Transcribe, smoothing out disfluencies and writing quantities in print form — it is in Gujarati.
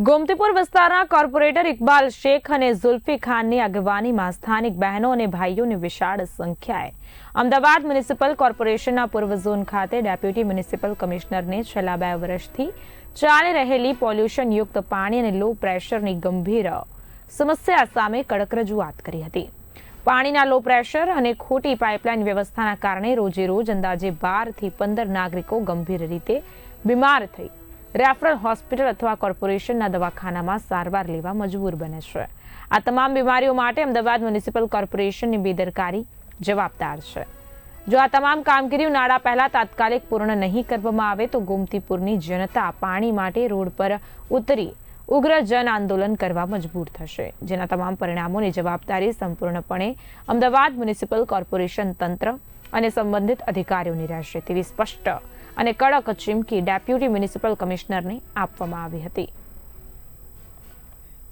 ગોમતીપુર વિસ્તારના કોર્પોરેટર ઇકબાલ શેખ અને ઝુલ્ફી ખાનની આગેવાનીમાં સ્થાનિક બહેનો અને ભાઈઓની વિશાળ સંખ્યાએ અમદાવાદ મ્યુનિસિપલ કોર્પોરેશનના પૂર્વ ઝોન ખાતે ડેપ્યુટી મ્યુનિસિપલ કમિશનરને છેલ્લા 2 વર્ષથી ચાલી રહેલી પોલ્યુશનયુક્ત પાણી અને લો પ્રેશરની ગંભીર સમસ્યા સામે કડક રજૂઆત કરી હતી। પાણીના લો પ્રેશર અને ખોટી પાઇપલાઇન વ્યવસ્થાના કારણે રોજેરોજ અંદાજે 12 થી 15 નાગરિકો ગંભીર રીતે બીમાર થઈ રેફરલ હોસ્પિટલ અથવા કોર્પોરેશનના દવાખાનામાં સારવાર લેવા મજબૂર બને છે। આ તમામ બીમારીઓ માટે અમદાવાદ મ્યુનિસિપલ કોર્પોરેશનની બેદરકારી જવાબદાર છે। જો આ તમામ કામગીરી ઉનાળા પહેલા તાત્કાલિક પૂર્ણ નહીં કરવામાં આવે તો ગોમતીપુરની જનતા પાણી માટે રોડ પર ઉતરી ઉગ્ર જન આંદોલન કરવા મજબૂર થશે, જેના તમામ પરિણામોની જવાબદારી સંપૂર્ણપણે અમદાવાદ મ્યુનિસિપલ કોર્પોરેશન તંત્ર અને સંબંધિત અધિકારીઓની રહેશે તેવી સ્પષ્ટ અને કડક ચીમકી ડેપ્યુટી મ્યુનિસિપલ કમિશનરને આપવામાં આવી હતી।